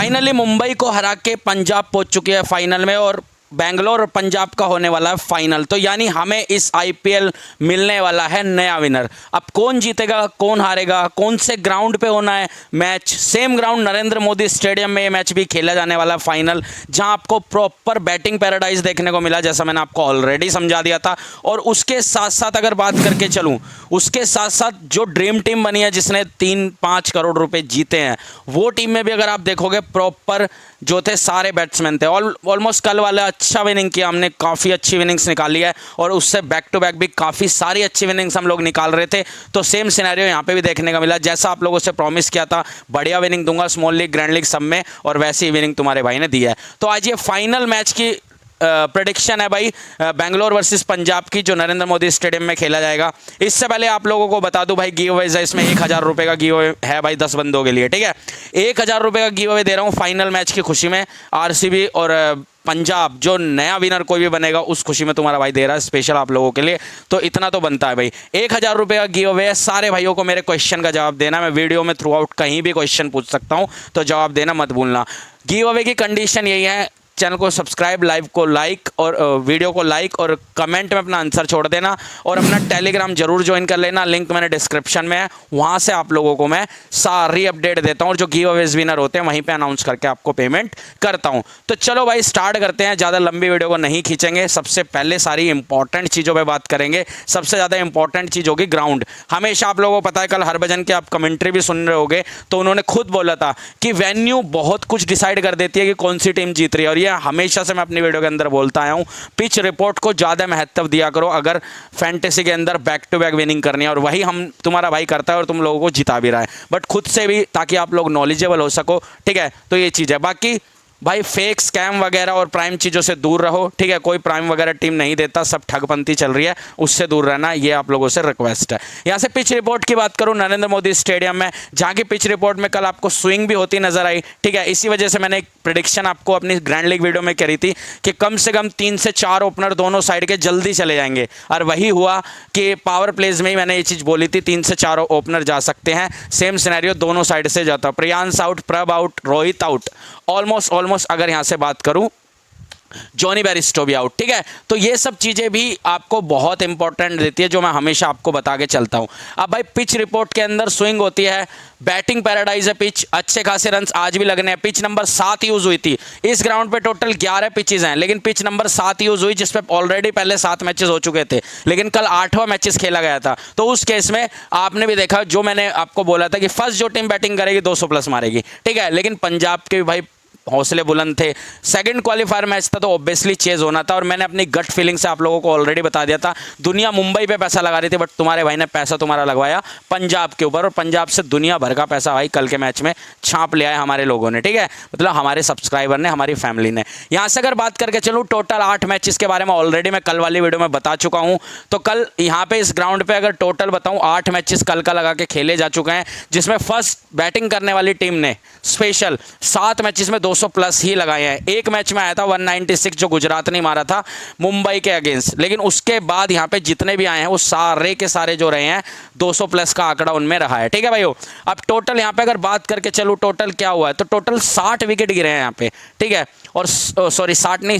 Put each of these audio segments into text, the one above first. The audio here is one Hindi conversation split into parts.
फाइनली मुंबई को हरा के पंजाब पहुंच चुकी है फाइनल में, और बेंगलोर और पंजाब का होने वाला है फाइनल। तो यानी हमें इस आईपीएल मिलने वाला है नया विनर। अब कौन जीतेगा, कौन हारेगा, कौन से ग्राउंड पे होना है match? Same ground Narendra Modi stadium में ये मैच भी खेला जाने वाला है फाइनल, जहां आपको प्रॉपर बैटिंग पैराडाइज देखने को मिला, जैसा मैंने आपको ऑलरेडी समझा दिया था। और उसके साथ साथ अगर बात करके चलूँ, उसके साथ साथ जो ड्रीम टीम बनी है जिसने 3-5 करोड़ रुपए जीते हैं, वो टीम में भी अगर आप देखोगे प्रॉपर जो थे सारे बैट्समैन थे। ऑलमोस्ट कल वाला अच्छा विनिंग किया हमने, काफ़ी अच्छी विनिंग्स निकाली है, और उससे बैक टू बैक भी काफ़ी सारी अच्छी विनिंग्स हम लोग निकाल रहे थे। तो सेम सिनेरियो यहाँ पे भी देखने का मिला, जैसा आप लोगों से प्रॉमिस किया था बढ़िया विनिंग दूंगा स्मॉल लीग ग्रैंड लीग सब में, और वैसी ही विनिंग तुम्हारे भाई ने दी है। तो आज ये फाइनल मैच की प्रेडिक्शन है भाई, बेंगलोर वर्सेस पंजाब की, जो नरेंद्र मोदी स्टेडियम में खेला जाएगा। इससे पहले आप लोगों को बता दूं भाई, गिव अवेज है इसमें, 1000 रुपये का गिव अवे है भाई 10 बंदों के लिए, ठीक है। 1000 रुपये का गिव अवे दे रहा हूँ फाइनल मैच की खुशी में। आरसीबी और पंजाब जो नया विनर कोई भी बनेगा उस खुशी में तुम्हारा भाई दे रहा है स्पेशल आप लोगों के लिए। तो इतना तो बनता है भाई। 1000 रुपये का गिव अवे है। सारे भाइयों को मेरे क्वेश्चन का जवाब देना। मैं वीडियो में थ्रू आउट कहीं भी क्वेश्चन पूछ सकता हूँ, तो जवाब देना मत भूलना। गिव अवे की कंडीशन यही है, चैनल को सब्सक्राइब, लाइव को लाइक और वीडियो को लाइक, और कमेंट में अपना आंसर छोड़ देना, और अपना टेलीग्राम जरूर ज्वाइन कर लेना, लिंक मैंने डिस्क्रिप्शन में है। वहाँ से आप लोगों को मैं सारी अपडेट देता हूँ, और जो गिव अवेज विनर होते हैं वहीं पे अनाउंस करके आपको पेमेंट करता हूँ। तो चलो भाई स्टार्ट करते हैं, ज़्यादा लंबी वीडियो को नहीं खींचेंगे। सबसे पहले सारी इंपॉर्टेंट चीज़ों पर बात करेंगे। सबसे ज़्यादा इंपॉर्टेंट चीज़ होगी ग्राउंड। हमेशा आप लोगों को पता है, कल हरभजन के आप कमेंट्री भी सुन रहे होगे, तो उन्होंने खुद बोला था कि वेन्यू बहुत कुछ डिसाइड कर देती है कि कौन सी टीम जीत रही है। और ये हमेशा से मैं अपनी वीडियो के अंदर बोलता आया हूं, पिच रिपोर्ट को ज़्यादा महत्व दिया करो अगर फैंटेसी के अंदर बैक टू बैक विनिंग करनी है। और वही हम तुम्हारा भाई करता है, और तुम लोगों को जिता भी रहा है, बट खुद से भी, ताकि आप लोग नॉलेजेबल हो सको, ठीक है। तो ये चीज़ है। बाकी भाई फेक स्कैम वगैरह और प्राइम चीज़ों से दूर रहो, ठीक है। कोई प्राइम वगैरह टीम नहीं देता, सब ठगपंती चल रही है, उससे दूर रहना, ये आप लोगों से रिक्वेस्ट है। यहाँ से पिच रिपोर्ट की बात करूँ, नरेंद्र मोदी स्टेडियम में, जहाँ की पिच रिपोर्ट में कल आपको स्विंग भी होती नजर आई, ठीक है। इसी वजह से मैंने एक प्रेडिक्शन आपको अपनी ग्रैंड लीग वीडियो में करी थी कि कम से कम 3 से 4 ओपनर दोनों साइड के जल्दी चले जाएंगे, और वही हुआ कि पावर प्लेज में ही मैंने ये चीज़ बोली थी, 3 से 4 ओपनर जा सकते हैं। सेम सिनेरियो दोनों साइड से जाता, प्रियांश आउट, प्रभ आउट, रोहित आउट, ऑलमोस्ट अगर यहाँ से बात करूं जॉनी बेरिस्टो भी आउट, ठीक है। तो ये सब चीज़ें भी आपको बहुत इंपॉर्टेंट देती है, जो मैं हमेशा आपको बता के चलता हूं। अब भाई पिच रिपोर्ट के अंदर स्विंग होती है, बैटिंग पैराडाइज है पिच, अच्छे खासे रन्स आज भी लगने हैं। पिच नंबर 7 यूज हुई थी इस ग्राउंड पे, टोटल 11 पिचेज हैं, लेकिन पिच नंबर 7 यूज हुई, जिसपे ऑलरेडी पहले 7 मैचेस हो चुके थे, लेकिन कल 8वां मैचेस खेला गया था। तो उस केस में आपने भी देखा, जो मैंने आपको बोला था कि फर्स्ट जो टीम बैटिंग करेगी 200 प्लस मारेगी, ठीक है। लेकिन पंजाब के भी भाई हौसले बुलंद थे। सेकंड क्वालिफायर मैच था, तो ऑब्वियसली चेज होना था, और मैंने अपनी गट फीलिंग से आप लोगों को ऑलरेडी बता दिया था, दुनिया मुंबई पे पैसा लगा रही थी, बट तुम्हारे भाई ने पैसा तुम्हारा लगवाया पंजाब के ऊपर, और पंजाब से दुनिया भर का पैसा भाई कल के मैच में छाप लिया है हमारे लोगों ने, ठीक है। मतलब हमारे सब्सक्राइबर ने, हमारी फैमिली ने। यहाँ से अगर बात करके चलूँ, टोटल 8 मैचेस के बारे में ऑलरेडी मैं कल वाली वीडियो में बता चुका हूँ। तो कल यहाँ पे इस ग्राउंड पे अगर टोटल बताऊँ, 8 मैचेस कल का लगा के खेले जा चुके हैं, जिसमें फर्स्ट बैटिंग करने वाली टीम ने स्पेशल 7 मैचेस में 200 प्लस ही लगाए हैं। एक मैच में आया था 196, जो गुजरात ने मारा था मुंबई के अगेंस्ट, लेकिन उसके बाद यहाँ पे जितने भी आए हैं वो सारे के सारे जो रहे हैं 200 प्लस का आंकड़ा उनमें रहा है, ठीक है भाइयों। अब टोटल यहाँ पे अगर बात करके चलूँ, टोटल क्या हुआ है, तो टोटल 60 विकेट गिरे हैं यहाँ पे, ठीक है। और सॉरी 60 नहीं,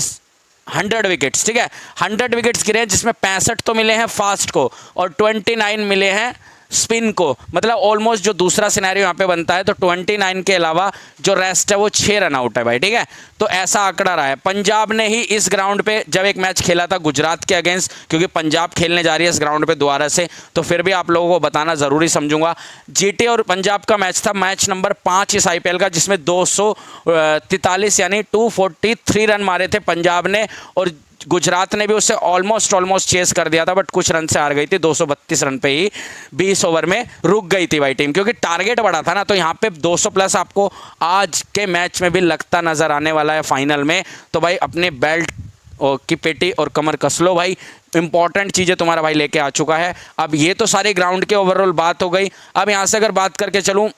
100 विकेट्स, ठीक है। 100 विकेट्स गिरे हैं, जिसमें 65 तो मिले हैं फास्ट को, और 29 मिले हैं स्पिन को। मतलब ऑलमोस्ट जो दूसरा सिनेरियो यहाँ पे बनता है, तो 29 के अलावा जो रेस्ट है वो 6 रन आउट है भाई, ठीक है। तो ऐसा आंकड़ा रहा है। पंजाब ने ही इस ग्राउंड पे जब एक मैच खेला था गुजरात के अगेंस्ट, क्योंकि पंजाब खेलने जा रही है इस ग्राउंड पे दोबारा से, तो फिर भी आप लोगों को बताना ज़रूरी समझूंगा। जीटी और पंजाब का मैच था, मैच नंबर 5 इस आईपीएल का, जिसमें 243 यानी 243 रन मारे थे पंजाब ने, और गुजरात ने भी उससे ऑलमोस्ट चेस कर दिया था, बट कुछ रन से हार गई थी। 232 रन पे ही 20 ओवर में रुक गई थी भाई टीम, क्योंकि टारगेट बड़ा था ना। तो यहाँ पे 200 प्लस आपको आज के मैच में भी लगता नजर आने वाला है फाइनल में। तो भाई अपने बेल्ट की पेटी और कमर कस लो भाई, इंपॉर्टेंट चीज़ें तुम्हारा भाई लेके आ चुका है। अब ये तो सारे ग्राउंड के ओवरऑल बात हो गई। अब यहाँ से अगर बात करके चलूँ,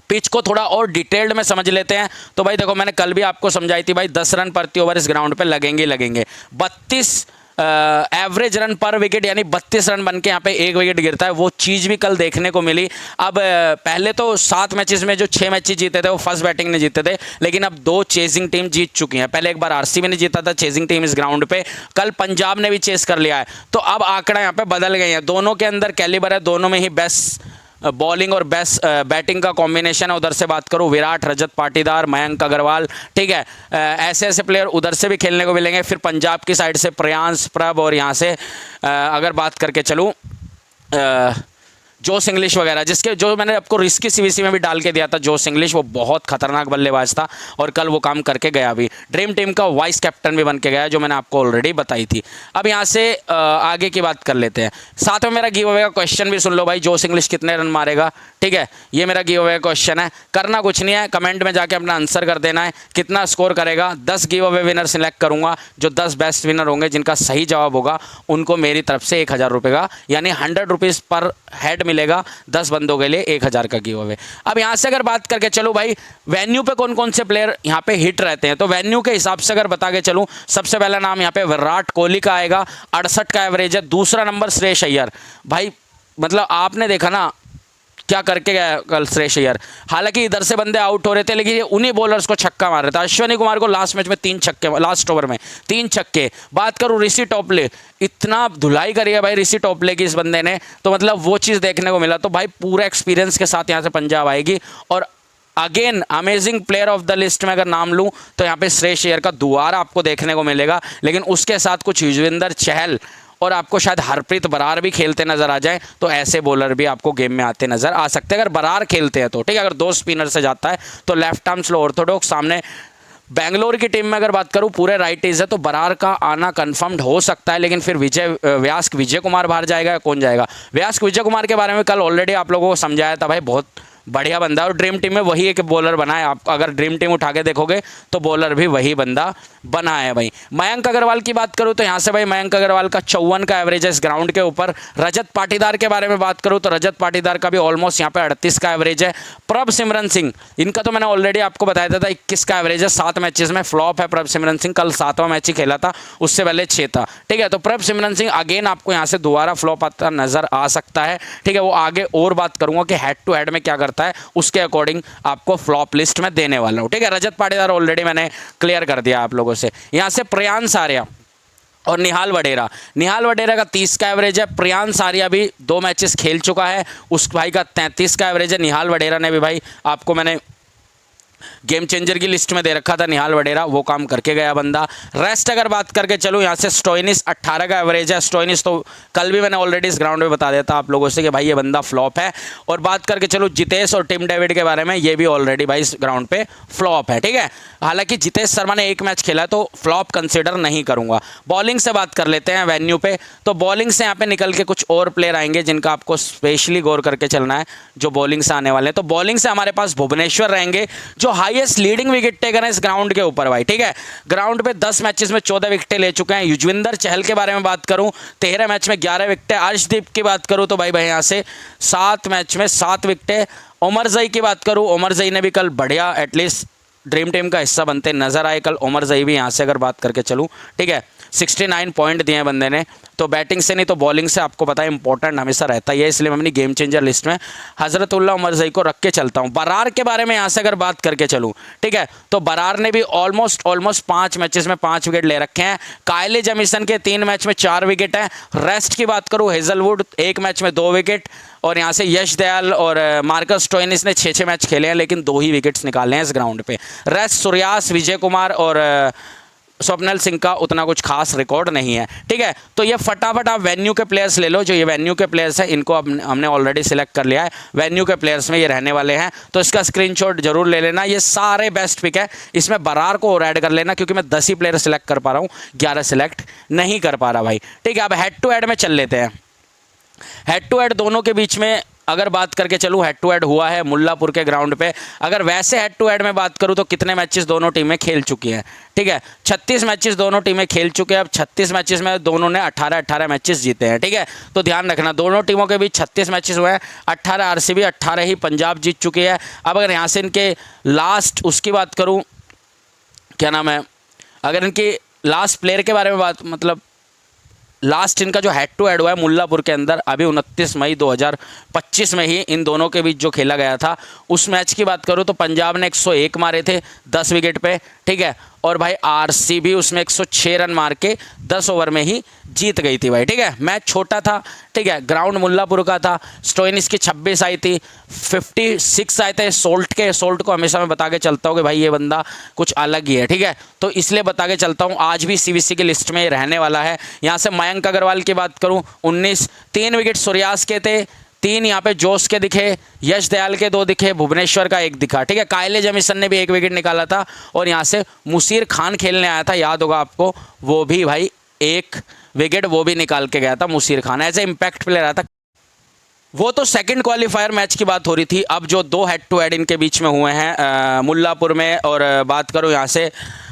पिच को थोड़ा और डिटेल्ड में समझ लेते हैं। तो भाई देखो, मैंने कल भी आपको समझाई थी भाई, 10 रन प्रति ओवर इस ग्राउंड पे लगेंगे। 32 एवरेज रन पर विकेट यानी 32 रन बन के यहाँ पे 1 विकेट गिरता है, वो चीज़ भी कल देखने को मिली। अब पहले तो 7 मैचेस में जो 6 मैचेस जीते थे वो फर्स्ट बैटिंग ने जीते थे, लेकिन अब 2 चेजिंग टीम जीत चुकी हैं। पहले एक बार आरसीबी ने जीता था चेजिंग टीम इस ग्राउंड पे, कल पंजाब ने भी चेस कर लिया है। तो अब आंकड़ा यहाँ पे बदल गए हैं, दोनों के अंदर कैलिबर है, दोनों में ही बेस्ट बॉलिंग और बेस्ट बैटिंग का कॉम्बिनेशन है। उधर से बात करूं विराट, रजत पाटीदार, मयंक अग्रवाल, ठीक है, ऐसे ऐसे प्लेयर उधर से भी खेलने को मिलेंगे। फिर पंजाब की साइड से प्रियांश, प्रभ, और यहाँ से अगर बात करके चलूँ जोस इंग्लिश वगैरह, जिसके जो मैंने आपको रिस्की सीवीसी में भी डाल के दिया था, जोस इंग्लिश वो बहुत खतरनाक बल्लेबाज था और कल वो काम करके गया भी, ड्रीम टीम का वाइस कैप्टन भी बन के गया, जो मैंने आपको ऑलरेडी बताई थी। अब यहाँ से आगे की बात कर लेते हैं। साथ में मेरा गिव अवे का क्वेश्चन भी सुन लो भाई, जोस इंग्लिश कितने रन मारेगा, ठीक है, ये मेरा गिव अवे क्वेश्चन है। करना कुछ नहीं है, कमेंट में जाके अपना आंसर कर देना है, कितना स्कोर करेगा। 10 गिव अवे विनर सिलेक्ट करूंगा, जो 10 बेस्ट विनर होंगे जिनका सही जवाब होगा उनको मेरी तरफ से 1000 रुपये का यानी 100 रुपीज़ पर हेड मिलेगा, 10 बंदों के लिए 1000 का गिव अवे। अब यहाँ से अगर बात करके चलो भाई वेन्यू पे कौन कौन से प्लेयर यहाँ पे हिट रहते हैं, तो वेन्यू के हिसाब से अगर बता के चलूँ, सबसे पहला नाम यहाँ पे विराट कोहली का आएगा, 68 का एवरेज है। दूसरा नंबर श्रेयस अय्यर, भाई मतलब आपने देखा ना क्या करके गया कल श्रेयस अय्यर। हालांकि इधर से बंदे आउट हो रहे थे, लेकिन ये उन्हीं बॉलर्स को छक्का मार रहा था। अश्विनी कुमार को लास्ट मैच में 3 छक्के, लास्ट ओवर में 3 छक्के। बात करूँ ऋषि टॉपले, इतना धुलाई करी है भाई ऋषि टॉपले की इस बंदे ने, तो मतलब वो चीज़ देखने को मिला। तो भाई पूरा एक्सपीरियंस के साथ यहाँ से पंजाब आएगी। और again amazing player of the list में अगर नाम लूँ तो यहाँ पे श्रेयस अय्यर का दोबारा आपको देखने को मिलेगा, लेकिन उसके साथ कुछ युजवेंद्र चहल और आपको शायद हरप्रीत बरार भी खेलते नजर आ जाए, तो ऐसे बॉलर भी आपको गेम में आते नजर आ सकते हैं अगर बरार खेलते हैं तो, ठीक है। अगर 2 स्पिनर से जाता है तो लेफ्ट आर्म स्लो ऑर्थोडॉक्स। सामने बेंगलोर की टीम में अगर बात करूं पूरे राइटीज है, तो बरार का आना कंफर्म्ड हो सकता है, लेकिन फिर व्यास विजय कुमार बाहर जाएगा या कौन जाएगा। व्यास विजय कुमार के बारे में कल ऑलरेडी आप लोगों को समझाया था भाई, बहुत बढ़िया बंदा है और ड्रीम टीम में वही एक बॉलर बना है। आप अगर ड्रीम टीम उठा के देखोगे तो बॉलर भी वही बंदा बना है भाई। मयंक अग्रवाल की बात करूं तो यहाँ से भाई मयंक अग्रवाल का 54 का एवरेज है इस ग्राउंड के ऊपर। रजत पाटीदार के बारे में बात करूं तो रजत पाटीदार का भी ऑलमोस्ट यहाँ पे 38 का एवरेज है। प्रभ सिमरन सिंह, इनका तो मैंने ऑलरेडी आपको बताया था 21 का एवरेज है। 7 मैचेस में फ्लॉप है प्रभ सिमरन सिंह, कल 7वां मैच ही खेला था, उससे पहले 6 था, ठीक है। तो प्रभ सिमरन सिंह अगेन आपको यहाँ से दोबारा फ्लॉप आता नजर आ सकता है, ठीक है। वो आगे और बात करूंगा कि हेड टू हेड में क्या करता है, उसके अकॉर्डिंग आपको फ्लॉप लिस्ट में देने वाला हूं, ठीक है। रजत पाटीदार ऑलरेडी मैंने क्लियर कर दिया आप लोगों से। यहां से प्रियांश आर्या और निहाल वडेरा, निहाल वडेरा का 30 का एवरेज है। प्रियांश आर्या भी 2 मैचेस खेल चुका है, उस भाई का 33 का एवरेज है। निहाल वडेरा ने भी भाई आपको मैंने गेम चेंजर की लिस्ट में दे रखा था, निहाल वडेरा वो काम करके गया बंदा। रेस्ट अगर बात करके चलूँ यहाँ से स्टोइनिस 18 का एवरेज है। स्टोइनिस तो कल भी मैंने ऑलरेडी इस ग्राउंड में बता दिया था आप लोगों से कि भाई ये बंदा फ्लॉप है। और बात करके चलूँ जितेश और टिम डेविड के बारे में, ये भी ऑलरेडी भाई इस ग्राउंड पे फ्लॉप है, ठीक है। हालांकि जितेश शर्मा ने 1 मैच खेला है तो फ्लॉप कंसिडर नहीं करूंगा। बॉलिंग से बात कर लेते हैं वेन्यू पे, तो बॉलिंग से यहाँ पे निकल के कुछ और प्लेयर आएंगे जिनका आपको स्पेशली गौर करके चलना है, जो बॉलिंग से आने वाले हैं। तो बॉलिंग से हमारे पास भुवनेश्वर रहेंगे, जो हाईएस्ट लीडिंग विकेट टेकर है इस ग्राउंड के ऊपर भाई, ठीक है। ग्राउंड पे 10 मैचेस में 14 विकेटें ले चुके हैं। युजवेंद्र चहल के बारे में बात करूं 13 मैच में 11 विकेटें। अर्शदीप की बात करूं तो भाई यहाँ से 7 मैच में 7 विकेटें। उमर जई की बात करूं, उमर जई ने भी कल बढ़िया एटलीस्ट ड्रीम टीम का हिस्सा बनते नजर आए कल उमर जई भी। यहाँ से अगर बात करके चलूँ, ठीक है, 69 पॉइंट दिए बंदे ने। तो बैटिंग से नहीं तो बॉलिंग से आपको पता है इंपॉर्टेंट हमेशा रहता है, इसलिए मैं अपनी गेम चेंजर लिस्ट में हजरतुल्लाह उमर जई को रख के चलता हूं। बरार के बारे में यहाँ से अगर बात करके चलूँ, ठीक है, तो बरार ने भी ऑलमोस्ट 5 मैचेस में 5 विकेट ले रखे हैं। कायले जेमिसन के 3 मैच में 4 विकेट हैं। रेस्ट की बात करूँ हेजलवुड 1 मैच में 2 विकेट, और यहाँ से यश दयाल और मार्कस स्टोइनिस ने 6 मैच खेले हैं लेकिन 2 ही विकेट्स निकाले हैं इस ग्राउंड पे। रेस्ट सूर्यास, विजय कुमार और स्वप्नल सिंह का उतना कुछ खास रिकॉर्ड नहीं है, ठीक है। तो ये फटाफट आप वेन्यू के प्लेयर्स ले लो, जो ये वेन्यू के प्लेयर्स हैं इनको हमने ऑलरेडी सिलेक्ट कर लिया है। वेन्यू के प्लेयर्स में ये रहने वाले हैं, तो इसका स्क्रीनशॉट जरूर ले लेना। ये सारे बेस्ट पिक है, इसमें बरार को और ऐड कर लेना क्योंकि मैं 10 ही प्लेयर सिलेक्ट कर पा रहा हूँ, 11 सिलेक्ट नहीं कर पा रहा भाई, ठीक है। अब हेड टू हेड में चल लेते हैं। हेड टू हेड दोनों के बीच में अगर बात करके चलूँ, हेड टू हेड हुआ है मुल्लापुर के ग्राउंड पे। अगर वैसे हेड टू हेड में बात करूँ तो कितने मैचेस दोनों टीमें खेल चुकी हैं, ठीक है, 36 मैचेस दोनों टीमें खेल चुके हैं। अब 36 मैचेस में दोनों ने 18 मैचेस जीते हैं, ठीक है। तो ध्यान रखना दोनों टीमों के बीच 36 मैचेस हुए हैं, 18 आरसीबी, 18 ही पंजाब जीत चुकी है। अब अगर यहाँ से इनके लास्ट उसकी बात करूँ, क्या नाम है, अगर इनके लास्ट प्लेयर के बारे में बात मतलब लास्ट इनका जो हेड टू हेड हुआ है मुल्लापुर के अंदर अभी 29 मई 2025 में ही इन दोनों के बीच जो खेला गया था, उस मैच की बात करूं तो पंजाब ने 101 मारे थे 10 विकेट पे, ठीक है, और भाई आरसीबी उसमें 106 रन मार के 10 ओवर में ही जीत गई थी भाई, ठीक है। मैच छोटा था, ठीक है, ग्राउंड मुल्लापुर का था। स्टोइनिस की 26 आई थी, 56 आए थे सोल्ट के। सोल्ट को हमेशा मैं बता के चलता हूँ कि भाई ये बंदा कुछ अलग ही है, ठीक है, तो इसलिए बता के चलता हूँ, आज भी सीबीसी की लिस्ट में रहने वाला है। यहाँ से मयंक अग्रवाल की बात करूँ 19, 3 विकेट सूर्यास के थे, 3 यहाँ पे जोश के दिखे, यश दयाल के 2 दिखे, भुवनेश्वर का 1 दिखा, ठीक है। कायले जमीसन ने भी 1 विकेट निकाला था और यहाँ से मुसीर खान खेलने आया था, याद होगा आपको, वो भी भाई 1 विकेट वो भी निकाल के गया था मुसीर खान, ऐसे इम्पैक्ट प्लेयर आया था। वो तो सेकंड क्वालिफायर मैच की बात हो रही थी। अब जो 2 हेड टू हेड इनके बीच में हुए हैं मुल्लापुर में और बात करूँ यहाँ से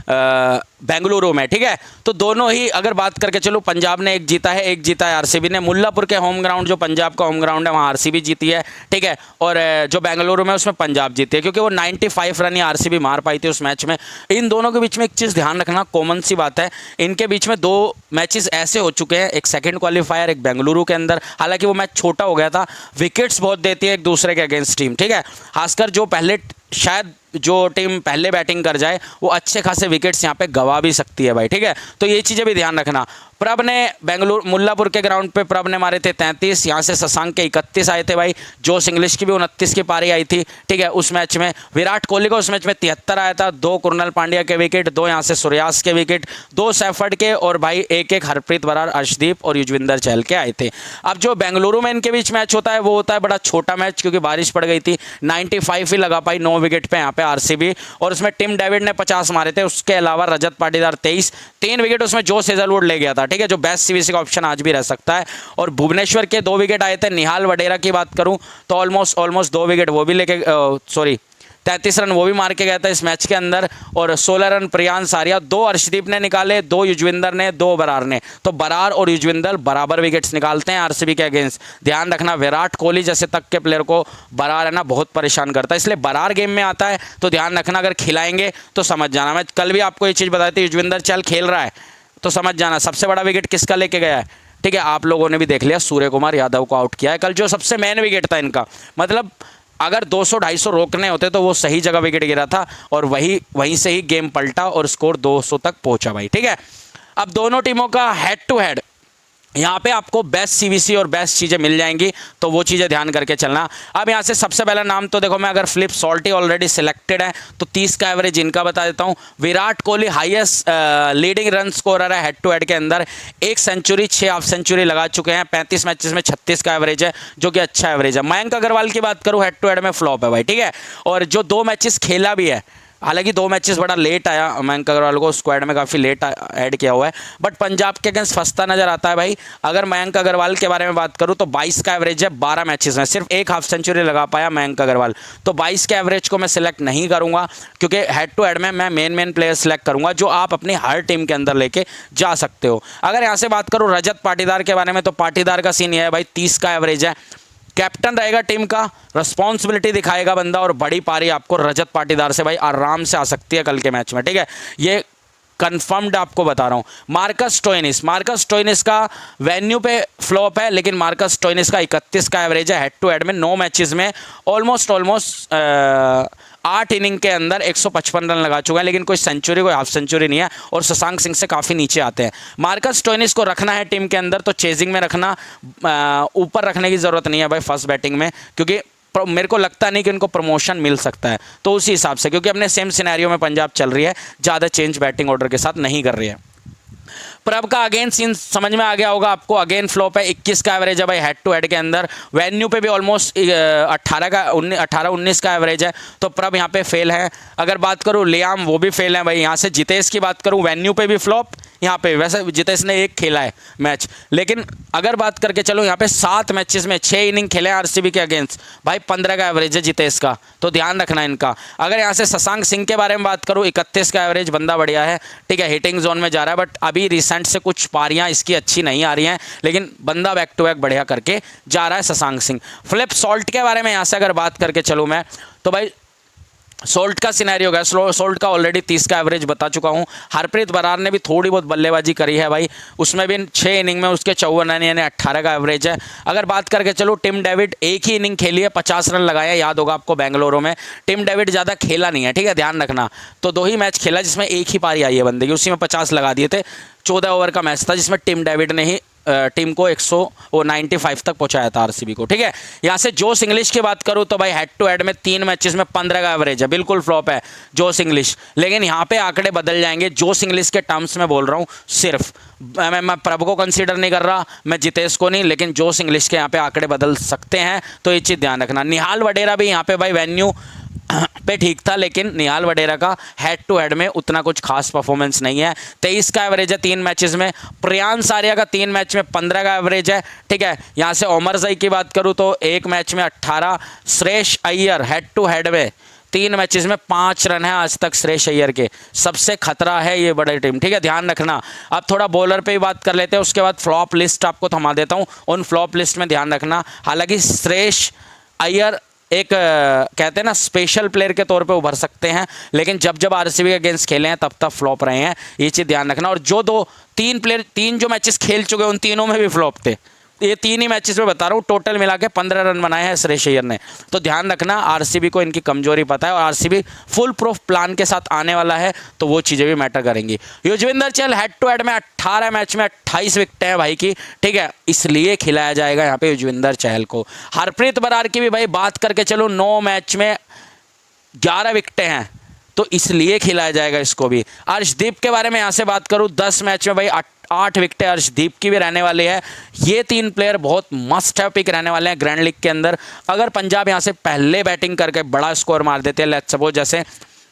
बेंगलुरु में, ठीक है, तो दोनों ही अगर बात करके चलो, पंजाब ने 1 जीता है, 1 जीता है आरसीबी ने। मुल्लापुर के होम ग्राउंड जो पंजाब का होम ग्राउंड है वहाँ आरसीबी जीती है, ठीक है, और जो बेंगलुरु में उसमें पंजाब जीती है, क्योंकि वो 95 रन ही आरसीबी मार पाई थी उस मैच में। इन दोनों के बीच में एक चीज़ ध्यान रखना, कॉमन सी बात है, इनके बीच में 2 मैचेस ऐसे हो चुके हैं, एक सेकंड क्वालिफायर, एक बेंगलुरु के अंदर, हालांकि वो मैच छोटा हो गया था। विकेट्स बहुत देती है एक दूसरे के अगेंस्ट टीम, ठीक है, खासकर जो पहले शायद जो टीम पहले बैटिंग कर जाए वो अच्छे खासे विकेट्स यहाँ पे गवा भी सकती है भाई, ठीक है, तो ये चीज़ें भी ध्यान रखना। प्रभ ने बेंगलुरु मुल्लापुर के ग्राउंड पे प्रभ ने मारे थे 33, यहाँ से शशांक के 31 आए थे भाई, जोश इंग्लिश की भी 29 की पारी आई थी, ठीक है, उस मैच में। विराट कोहली का उस मैच में 73 आया था, 2 कुरनल पांड्या के विकेट, 2 यहाँ से सूर्यास के विकेट, 2 सैफर्ड के, और भाई 1-1 हरप्रीत बरार, अर्शदीप और युजवेंद्र चहल के आए थे। अब जो बेंगलुरु में इनके बीच मैच होता है वो होता है बड़ा छोटा मैच, क्योंकि बारिश पड़ गई थी, 95 ही लगा पाई 9 विकेट पे यहाँ पे आरसीबी, और उसमें टिम डेविड ने 50 मारे थे, उसके अलावा रजत पाटीदार 23, 3 विकेट उसमें जोश हेजलवुड ले गया था, ठीक है, जो बेस्ट सीबीसी का ऑप्शन आज भी रह सकता है। और भुवनेश्वर के 2 विकेट आए थे। निहाल वडेरा की बात करूं तो ऑलमोस्ट 2 विकेट वो भी लेके 33 रन वो भी मार के गया था इस मैच के अंदर, और 16 रन प्रियांश आर्या, 2 अर्शदीप ने निकाले, 2 युजवेंद्र ने, 2 बरार ने, तो बरार और युजवेंद्र बराबर विकेट्स निकालते हैं आरसीबी के अगेंस्ट। ध्यान रखना, विराट कोहली जैसे तक के प्लेयर को बरार है ना बहुत परेशान करता है, इसलिए बरार गेम में आता है तो ध्यान रखना, अगर खिलाएंगे तो समझ जाना। मैं कल भी आपको ये चीज़ बताई थी, युजवेंद्र चहल खेल रहा है तो समझ जाना सबसे बड़ा विकेट किसका लेके गया है, ठीक है, आप लोगों ने भी देख लिया, सूर्य कुमार यादव को आउट किया है कल, जो सबसे मेन विकेट था इनका, मतलब अगर 200-250 रोकने होते तो वो सही जगह विकेट गिरा था, और वहीं से ही गेम पलटा और स्कोर 200 तक पहुंचा भाई, ठीक है। अब दोनों टीमों का हेड टू हेड यहाँ पे आपको बेस्ट सीबीसी और बेस्ट चीज़ें मिल जाएंगी, तो वो चीज़ें ध्यान करके चलना। अब यहाँ से सबसे पहला नाम तो देखो, मैं अगर फिलिप सॉल्टी ऑलरेडी सिलेक्टेड है तो 30 का एवरेज इनका बता देता हूँ। Virat Kohli highest leading run scorer है हेड टू हेड के अंदर, 1 सेंचुरी 6 हाफ सेंचुरी लगा चुके हैं, 35 मैचेस में 36 का एवरेज है, जो कि अच्छा एवरेज है। मयंक अग्रवाल की बात करूँ, हेड टू हेड में फ्लॉप है भाई, ठीक है, और जो 2 मैचेस खेला भी है, हालांकि 2 मैचेस बड़ा लेट आया, मयंक अग्रवाल को स्क्वाड में काफ़ी लेट ऐड किया हुआ है, बट पंजाब के अगेंस्ट फंसता नजर आता है भाई। अगर मयंक अग्रवाल के बारे में बात करूं तो 22 का एवरेज है 12 मैचेस में, सिर्फ 1 हाफ सेंचुरी लगा पाया मयंक अग्रवाल, तो 22 के एवरेज को मैं सिलेक्ट नहीं करूंगा, क्योंकि हेड टू हेड में मैं मेन प्लेयर सिलेक्ट करूंगा जो आप अपनी हर टीम के अंदर लेके जा सकते हो। अगर यहाँ से बात करूँ रजत पाटीदार के बारे में, तो पाटीदार का सीन ये है भाई, 30 का एवरेज है, कैप्टन रहेगा टीम का, रिस्पॉन्सिबिलिटी दिखाएगा बंदा, और बड़ी पारी आपको रजत पाटीदार से भाई आराम से आ सकती है कल के मैच में, ठीक है, ये कंफर्म्ड आपको बता रहा हूँ। मार्कस स्टोइनिस का वेन्यू पे फ्लॉप है, लेकिन मार्कस स्टोइनिस का 31 का एवरेज है हेड टू हेड में, 9 मैचेस में ऑलमोस्ट 8 इनिंग के अंदर 155 रन लगा चुका है, लेकिन कोई सेंचुरी कोई हाफ सेंचुरी नहीं है, और शशांक सिंह से काफ़ी नीचे आते हैं। मार्कस स्टोइनिस को रखना है टीम के अंदर तो चेजिंग में रखना, ऊपर रखने की ज़रूरत नहीं है भाई फर्स्ट बैटिंग में, क्योंकि मेरे को लगता नहीं कि उनको प्रमोशन मिल सकता है, तो उसी हिसाब से, क्योंकि अपने सेम सिनेरियो में पंजाब चल रही है, ज़्यादा चेंज बैटिंग ऑर्डर के साथ नहीं कर रही है। प्रभ का अगेन सीन समझ में आ गया होगा आपको, अगेन फ्लॉप है, 21 का एवरेज है भाई हेड टू हेड के अंदर, वेन्यू पे भी ऑलमोस्ट 18-19 का एवरेज है, तो प्रभ यहाँ पे फेल है। अगर बात करूँ लियाम, वो भी फेल है भाई। यहाँ से जितेश की बात करूँ, वेन्यू पे भी फ्लॉप, यहाँ पे वैसे जितेश ने 1 खेला है मैच, लेकिन अगर बात करके चलो यहाँ पे 7 मैचेस में 6 इनिंग खेले हैं आरसीबी के अगेंस्ट भाई, 15 का एवरेज है जितेश का, तो ध्यान रखना इनका। अगर यहाँ से शशांक सिंह के बारे में बात करूँ, 31 का एवरेज, बंदा बढ़िया है, ठीक है, हिटिंग जोन में जा रहा है, बट अभी रिसेंट से कुछ पारियां इसकी अच्छी नहीं आ रही हैं, लेकिन बंदा बैक टू बैक बढ़िया करके जा रहा है शशांक सिंह। फिलिप सॉल्ट के बारे में यहाँ से अगर बात करके चलूँ मैं, तो भाई सोल्ट का सिनेरियो गया, सोल्ट का ऑलरेडी 30 का एवरेज बता चुका हूं। हरप्रीत बरार ने भी थोड़ी बहुत बल्लेबाजी करी है भाई, उसमें भी 6 इनिंग में उसके 54 रन यानी 18 का एवरेज है। अगर बात करके चलो टिम डेविड एक ही इनिंग खेली है, 50 रन लगाया, याद होगा आपको बेंगलुरु में। टीम डेविड ज़्यादा खेला नहीं है, ठीक है, ध्यान रखना। तो 2 ही मैच खेला जिसमें एक ही पारी आई है बंदे की, उसी में 50 लगा दिए थे। 14 ओवर का मैच था जिसमें टिम डेविड ने ही टीम को 195 तक पहुंचाया था आरसीबी को, ठीक है। यहां से जोश इंग्लिश की बात करूं तो भाई हेड टू हेड में 3 मैचेस में 15 का एवरेज है, बिल्कुल फ्लॉप है जोश इंग्लिश। लेकिन यहां पे आंकड़े बदल जाएंगे, जोश इंग्लिश के टर्म्स में बोल रहा हूं सिर्फ। मैं प्रभ को कंसीडर नहीं कर रहा, मैं जितेश को नहीं, लेकिन जोश इंग्लिश के यहाँ पे आंकड़े बदल सकते हैं, तो ये चीज़ ध्यान रखना। निहाल वडेरा भी यहाँ पे भाई वेन्यू पे ठीक था, लेकिन निहाल वडेरा का हेड टू हेड में उतना कुछ खास परफॉर्मेंस नहीं है। 23 का एवरेज है 3 मैचेस में। प्रियांश आर्या का 3 मैच में 15 का एवरेज है, ठीक है। यहां से ओमर जई की बात करूं तो 1 मैच में 18। Shreyas Iyer head to head में 3 मैचेस में 5 रन है आज तक श्रेयस अय्यर के, सबसे खतरा है ये बड़ी टीम, ठीक है, ध्यान रखना। अब थोड़ा बॉलर पे ही बात कर लेते हैं, उसके बाद फ्लॉप लिस्ट आपको थमा देता हूं। उन फ्लॉप लिस्ट में ध्यान रखना। हालांकि श्रेयस अय्यर एक कहते हैं ना स्पेशल प्लेयर के तौर पे उभर सकते हैं, लेकिन जब जब आरसीबी के अगेंस्ट खेले हैं तब तब फ्लॉप रहे हैं, ये चीज़ ध्यान रखना। और जो 3 जो मैचेस खेल चुके हैं उन तीनों में भी फ्लॉप थे। ये 3 ही मैचेस में बता रहा हूँ, टोटल मिला के 15 रन बनाए हैं श्रेयस अय्यर ने। तो ध्यान रखना, आरसीबी को इनकी कमजोरी पता है और आरसीबी फुल प्रूफ प्लान के साथ आने वाला है, तो वो चीज़ें भी मैटर करेंगी। Yuzvendra Chahal head to head में 18 मैच में 28 विकेटें हैं भाई की, ठीक है, इसलिए खिलाया जाएगा यहाँ पे युजवेंद्र चहल को। हरप्रीत बरार की भी भाई बात करके चलो 9 मैच में 11 विकेटें हैं, तो इसलिए खिलाया जाएगा इसको भी। अर्शदीप के बारे में यहाँ से बात करूँ, 10 मैच में भाई 8 विकेटें अर्शदीप की भी रहने वाली है। ये 3 प्लेयर बहुत मस्ट है पिक रहने वाले हैं ग्रैंड लीग के अंदर। अगर पंजाब यहाँ से पहले बैटिंग करके बड़ा स्कोर मार देते हैं, लेट्स सपोज जैसे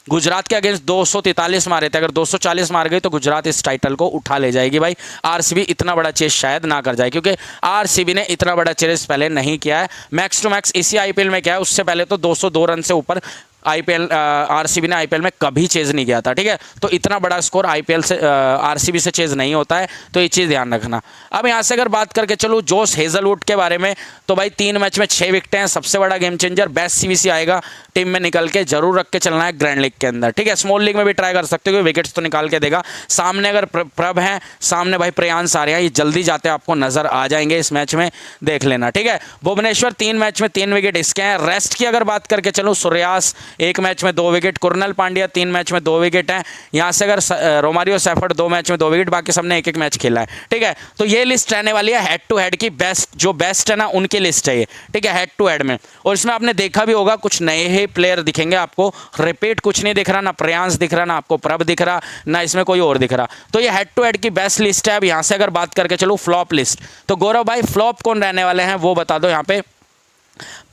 गुजरात के अगेंस्ट 243 मारे थे, अगर 240 मार गई तो गुजरात इस टाइटल को उठा ले जाएगी भाई। आरसीबी इतना बड़ा चेस शायद ना कर जाए, क्योंकि आरसीबी ने इतना बड़ा चेस पहले नहीं किया है। मैक्स टू मैक्स इसी आईपीएल में किया है, उससे पहले तो 202 रन से ऊपर आईपीएल आरसीबी ने आईपीएल में कभी चेज नहीं किया था, ठीक है। तो इतना बड़ा स्कोर आईपीएल से आरसीबी से चेज नहीं होता है, तो ये चीज़ ध्यान रखना। अब यहाँ से अगर बात करके चलूँ जोश हेजलवुड के बारे में, तो भाई 3 मैच में 6 विकेटें हैं, सबसे बड़ा गेम चेंजर, बेस्ट सीवीसी आएगा टीम में निकल के, जरूर रख के चलना है ग्रैंड लीग के अंदर, ठीक है। स्मॉल लीग में भी ट्राई कर सकते हो, विकेट्स तो निकाल के देगा। सामने अगर प्रभ हैं, सामने भाई प्रियांश आर्या, ये जल्दी जाते आपको नजर आ जाएंगे इस मैच में, देख लेना, ठीक है। भुवनेश्वर 3 मैच में 3 विकेट इसके हैं। रेस्ट की अगर बात करके चलो, सूर्यास 1 मैच में 2 विकेट, कुरनल पांड्या 3 मैच में 2 विकेट हैं। यहाँ से अगर रोमारियो सेफर्ड 2 मैच में 2 विकेट, बाकी सबने 1-1 मैच खेला है, ठीक है। तो ये लिस्ट रहने वाली है हेड टू हेड की, बेस्ट जो बेस्ट है ना उनकी लिस्ट है ये, ठीक है, हेड टू हेड में। और इसमें आपने देखा भी होगा कुछ नए ही प्लेयर दिखेंगे आपको, रिपीट कुछ नहीं दिख रहा, ना प्रियांश दिख रहा, ना आपको प्रभ दिख रहा, ना इसमें कोई और दिख रहा। तो ये हेड टू हेड की बेस्ट लिस्ट है। अब यहाँ से अगर बात करके चलो फ्लॉप लिस्ट, तो गौरव भाई फ्लॉप कौन रहने वाले हैं वो बता दो। यहाँ पे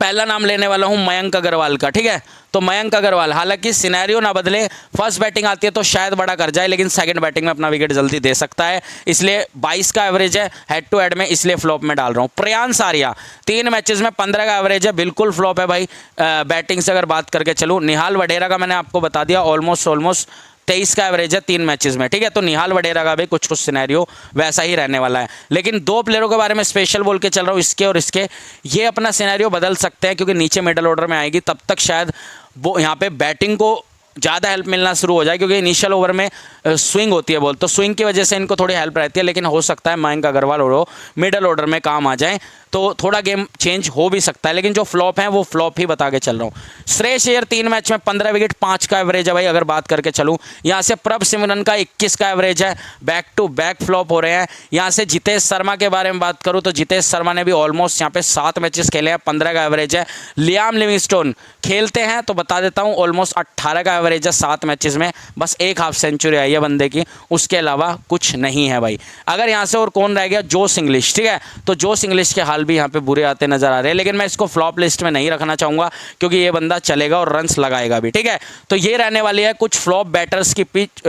पहला नाम लेने वाला हूं मयंक अग्रवाल का, ठीक है। तो मयंक अग्रवाल, हालांकि सिनेरियो ना बदले, फर्स्ट बैटिंग आती है तो शायद बड़ा कर जाए, लेकिन सेकंड बैटिंग में अपना विकेट जल्दी दे सकता है, इसलिए 22 का एवरेज है हेड टू हेड में, इसलिए फ्लॉप में डाल रहा हूं। प्रियांश आर्या 3 मैचेस में 15 का एवरेज है, बिल्कुल फ्लॉप है भाई बैटिंग से अगर बात करके चलूँ। निहाल वडेरा का मैंने आपको बता दिया, ऑलमोस्ट 23 का एवरेज है 3 मैचेस में, ठीक है। तो निहाल वडेरा का भी कुछ सिनेरियो वैसा ही रहने वाला है। लेकिन 2 प्लेयरों के बारे में स्पेशल बोल के चल रहा हूँ, इसके और इसके, ये अपना सिनेरियो बदल सकते हैं, क्योंकि नीचे मिडल ऑर्डर में आएगी, तब तक शायद वो यहाँ पे बैटिंग को ज़्यादा हेल्प मिलना शुरू हो जाए, क्योंकि इनिशियल ओवर में स्विंग होती है बॉल, तो स्विंग की वजह से इनको थोड़ी हेल्प रहती है। लेकिन हो सकता है मयंक अग्रवाल और मिडल ऑर्डर में काम आ जाए, तो थोड़ा गेम चेंज हो भी सकता है। लेकिन जो फ्लॉप है वो फ्लॉप ही बता के चल रहा हूँ। श्रेयस अय्यर 3 मैच में 15 विकेट, 5 का एवरेज है भाई अगर बात करके चलूँ। यहाँ से प्रभ सिमरन का 21 का एवरेज है, बैक टू बैक फ्लॉप हो रहे हैं। यहाँ से जितेश शर्मा के बारे में बात करूँ तो जितेश शर्मा ने भी ऑलमोस्ट यहाँ पे 7 मैचेस खेले हैं, 15 का एवरेज है। लियाम लिविंगस्टोन खेलते हैं तो बता देता हूँ, ऑलमोस्ट 18 का एवरेज है 7 मैचेस में, बस 1 हाफ सेंचुरी आई है बंदे की, उसके अलावा कुछ नहीं है भाई। अगर यहाँ से और कौन रह गया, जोश इंग्लिश, ठीक है। तो जोश इंग्लिश के हाल भी यहाँ पे बुरे आते नजर आ रहे हैं, लेकिन मैं इसको फ्लॉप लिस्ट में नहीं रखना चाहूंगा, क्योंकि ये बंदा चलेगा और रन्स लगाएगा भी, ठीक है। तो ये रहने वाली है कुछ फ्लॉप बैटर्स की पिच